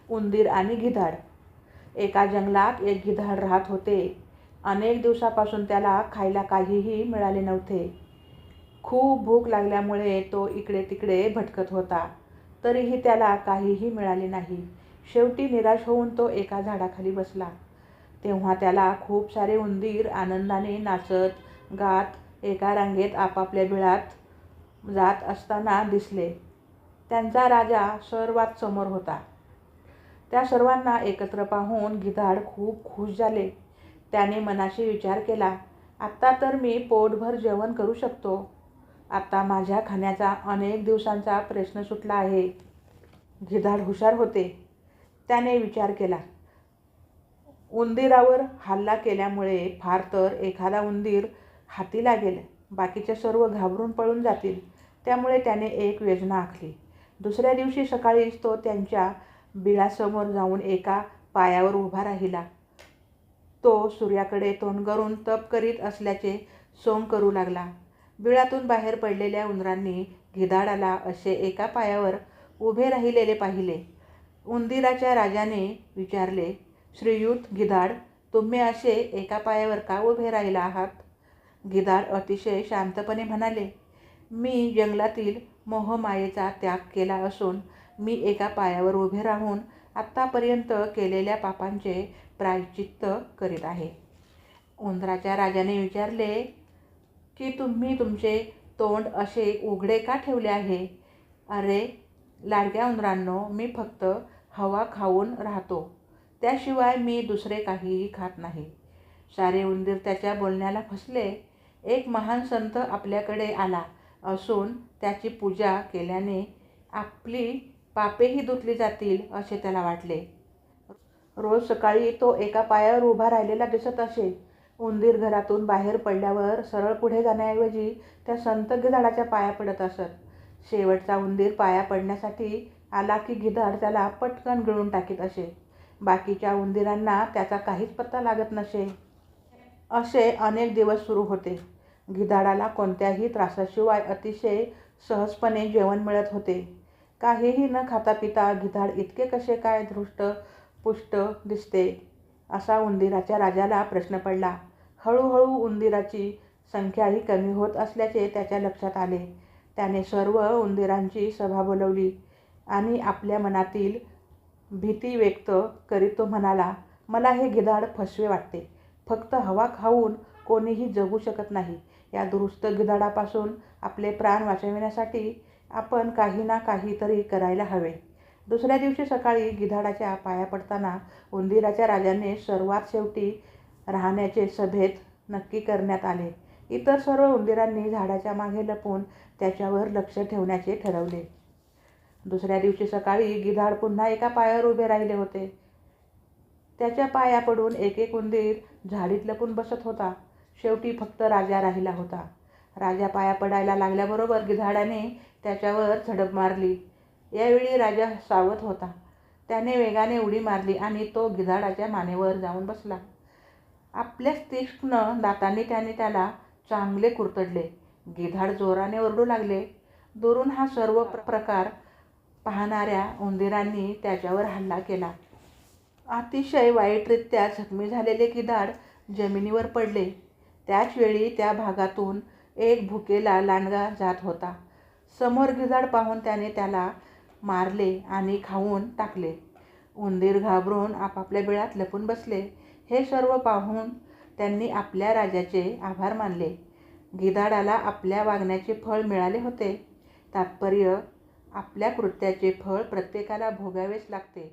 उंदीर आणि गिधाड. एका जंगलात एक गिधाड राहत होते. अनेक दिवसापासून त्याला खायला काहीही मिळाले नव्हते. खूप भूक लागल्यामुळे तो इकडे तिकडे भटकत होता, तरीही त्याला काहीही मिळाले नाही. शेवटी निराश होऊन तो एका झाडाखाली बसला. तेव्हा त्याला खूप सारे उंदीर आनंदाने नाचत गात एका रांगेत आपापल्या बिळात जात असताना दिसले. त्यांचा राजा सर्वात समोर होता. त्या सर्वांना एकत्र पाहून गिधाड खूप खुश झाले. त्याने मनाशी विचार केला, आत्ता तर मी पोटभर जेवण करू शकतो. आता माझ्या खाण्याचा अनेक दिवसांचा प्रश्न सुटला आहे. गिधाड हुशार होते. त्याने विचार केला, उंदीरावर हल्ला केल्यामुळे फार तर एखादा उंदीर हाती लागेल, बाकीचे सर्व घाबरून पळून जातील. त्यामुळे त्याने एक योजना आखली. दुसऱ्या दिवशी सकाळीच तो त्यांच्या बिळासमोर जाऊन एका पायावर उभा राहिला. तो सूर्याकडे तोंड करून तप करीत असल्याचे सोंग करू लागला. बिळातून बाहेर पडलेल्या उंदरांनी गिधाडाला असे एका पायावर उभे राहिलेले पाहिले. उंदीराच्या राजाने विचारले, श्रीयुत गिधाड, तुम्ही असे एका पायावर का उभे राहिला आहात? गिधाड अतिशय शांतपणे म्हणाले, मी जंगलातील मोहमायेचा त्याग केला असून मी एका पायावर उभे राहून आत्तापर्यंत केलेल्या पापांचे प्रायश्चित्त करीत आहे. उंदराच्या राजाने विचारले की तुम्ही तुमचे तोंड असे उघडे का ठेवले आहे? अरे लाडक्या उंदरांनो, मी फक्त हवा खाऊन राहतो, त्याशिवाय मी दुसरे काहीही खात नाही. सारे उंदीर त्याच्या बोलण्याला फसले. एक महान संत आपल्याकडे आला असून त्याची पूजा केल्याने आपली पापेही धुतली जातील असे त्याला वाटले. रोज सकाळी तो एका पायावर उभा राहिलेला दिसत असे. उंदीर घरातून बाहेर पडल्यावर सरळ पुढे जाण्याऐवजी त्या संत गिधाडाच्या पाया पडत असत. शेवटचा उंदीर पाया पडण्यासाठी आला की गिधाड त्याला पटकन गिळून टाकीत असे. बाकीच्या उंदीरांना त्याचा काहीच पत्ता लागत नसे. असे अनेक दिवस सुरू होते. गिधाडाला कोणत्याही त्रासाशिवाय अतिशय सहजपणे जेवण मिळत होते. काहीही न खाता पिता गिधाड इतके कसे काय धृष्टपुष्ट दिसते, असा उंदीराच्या राजाला प्रश्न पडला. हळूहळू उंदीराची संख्याही कमी होत असल्याचे त्याच्या लक्षात आले. त्याने सर्व उंदीरांची सभा बोलावली आणि आपल्या मनातील भीती व्यक्त करीत तो म्हणाला, मला हे गिधाड फसवे वाटते. फक्त हवा खाऊन कोणीही जगू शकत नाही. या दुरुस्त गिधाडापासून आपले प्राण वाचविण्यासाठी आपण काही ना काहीतरी करायला हवे. दुसऱ्या दिवशी सकाळी गिधाडाच्या पाया पडताना उंदीराच्या राजाने सर्वात शेवटी राहण्याचे सभेत नक्की करण्यात आले. इतर सर्व उंदीरांनी झाडाच्या मागे लपून त्याच्यावर लक्ष ठेवण्याचे ठरवले. दुसऱ्या दिवशी सकाळी गिधाड पुन्हा एका पायावर उभे राहिले होते. त्याच्या पाया पडून एक एक उंदीर झाडीत लपून बसत होता. शेवटी फक्त राजा राहिला होता. राजा पाया पडायला लागल्याबरोबर गिधाडाने त्याच्यावर झडप मारली. यावेळी राजा सावध होता. त्याने वेगाने उडी मारली आणि तो गिधाडाच्या मानेवर जाऊन बसला. आपल्या तीक्ष्ण दातांनी त्याने त्याला चांगले कुरतडले. गिधाड जोराने ओरडू लागले. दुरून हा सर्व प्रकार पाहणाऱ्या उंदीरांनी त्याच्यावर हल्ला केला. अतिशय वाईटरित्या जखमी झालेले गिधाड जमिनीवर पडले. त्याच वेळी त्या भागातून एक भुकेला लांडगा जात होता. समोर गिधाड पाहून त्याने त्याला मारले आणि खाऊन टाकले. उंदीर घाबरून आपापल्या बिळात लपून बसले. हे सर्व पाहून त्यांनी आपल्या राजाचे आभार मानले. गिधाडाला आपल्या वागण्याचे फळ मिळाले होते. तात्पर्य, आपल्या कृत्याचे फळ प्रत्येकाला भोगावेच लागते.